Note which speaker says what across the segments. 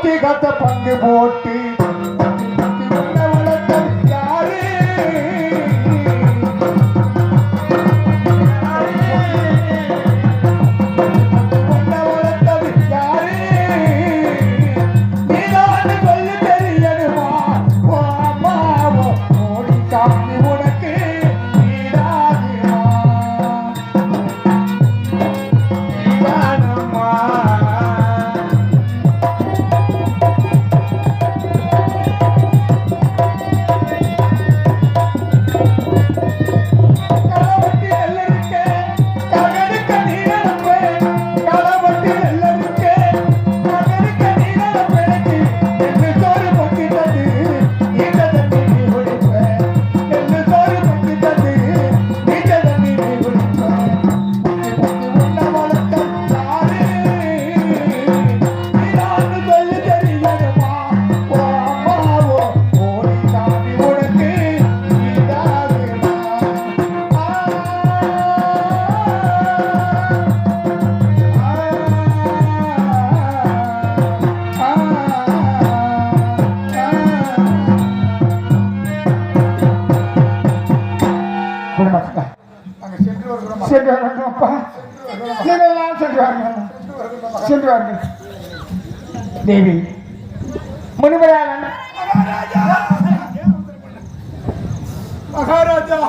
Speaker 1: ஊட்டி கத்த பங்கு போட்டு தேவி முனிவரான மகாராஜா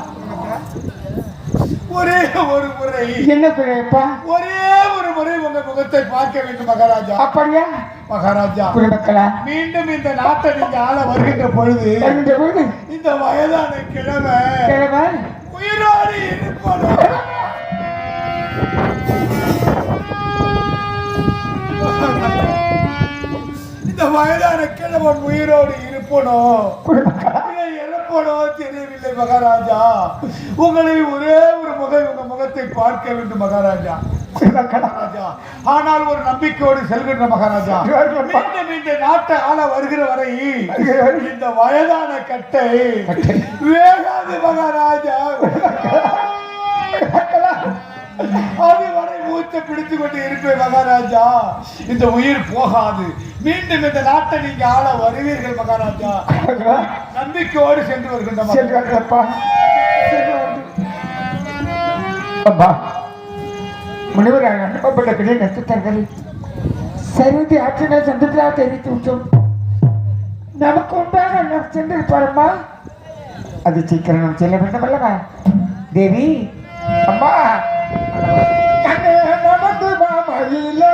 Speaker 1: ஒரே ஒரு முறை என்ன பிழைப்பா ஒரே ஒரு முறை உங்க முகத்தை பார்க்க வேண்டும் மகாராஜா அப்படியா மகாராஜா மீண்டும் இந்த நாட்டை நீங்க ஆள வருகின்ற பொழுது இந்த வயதான கிழமை உயிரோடு இருப்பதும் இந்த வயதான கிழவன் உயிரோடு இருப்பனோ இறப்பனோ தெரியவில்லை மகாராஜா உங்களை ஒரே ஒரு உங்க முகத்தை பார்க்க வேண்டும் மகாராஜா ஆனால் ஒரு நம்பிக்கையோடு செல்கின்ற மகாராஜா மீண்டும் இந்த நாட்டை ஆள வருகிற வரை இந்த வயதான கட்டை வேகாது மகாராஜா அதுவரை மூச்சை பிடித்துக் கொண்டு இருப்பேன் மகாராஜா இந்த உயிர் போகாது மீண்டும் இந்த நாட்டை நீங்க ஆள வருவீர்கள் மகாராஜா நம்பிக்கையோடு சென்று வருகின்ற முனிவராக அனுப்பப்பட்ட பிள்ளை நட்சத்திரங்கள் சரிந்து ஆற்றினை சந்திரா தெரிவித்து விட்டோம் நமக்கு உண்டாக சென்று பாருமா அது சீக்கிரம் நாம் செல்ல வேண்டும் அல்லவா தேவி அம்மா நமக்கு மாமையில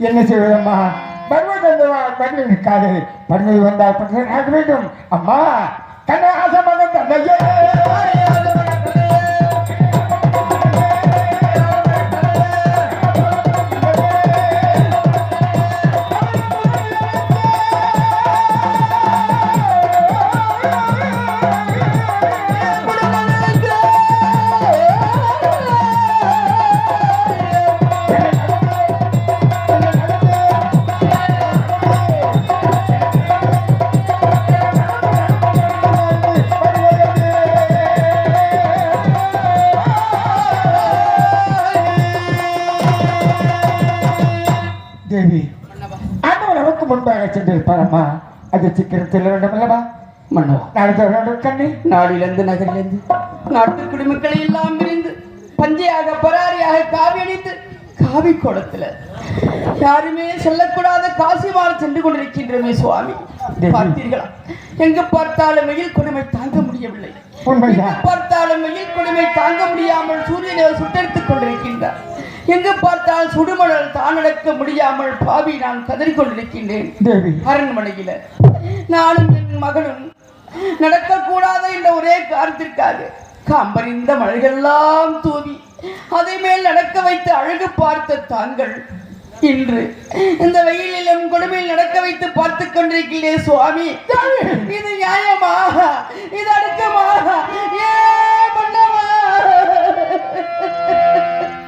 Speaker 1: என்ன செய்வதம்மா பருவதந்தவா பருவனுக்காக பருவ வந்தால் ஆக வேண்டும் அம்மா தன்னை ஆசமகன் தன்னையே தேவி அண்ணவருக்கு முன்பாக சென்றிருப்பாரம்மா அது சீக்கிரத்தில் வேண்டுமல்லவா மன்னவா நாடு கண்ணி
Speaker 2: நாடிலிருந்து நகரிலிருந்து நாட்டு குடிமக்களை எல்லாம் பிரிந்து பஞ்சையாக பராரியாக காவி அணிந்து காவி குளத்துல யாருமே செல்லக்கூடாத காசிமாறு சென்று கொண்டிருக்கின்றமே சுவாமி பார்த்தீர்களா எங்கு பார்த்தாலும் வெயில் கொடுமை தாங்க முடியவில்லை பார்த்தாலும் வெயில் கொடுமை தாங்க முடியாமல் சூரியனை சுட்டெடுத்துக் கொண்டிருக்கின்றார் எங்கு பார்த்தால் சுடுமணல் தான் நடக்க முடியாமல் பாவி நான் கதறிக்கொண்டிருக்கின்றேன் அரண்மனையில நானும் என் மகனும் நடக்கக்கூடாத என்ற ஒரே காரணத்திற்காக காம்பறிந்த மலைகளெல்லாம் தூவி அதை மேல் நடக்க வைத்து அழகு பார்த்த தாங்கள் இன்று இந்த வெயிலிலும் கொடுமையில் நடக்க வைத்து பார்த்து கொண்டிருக்கிறேன் சுவாமி இது நியாயமா இது அடுக்கமா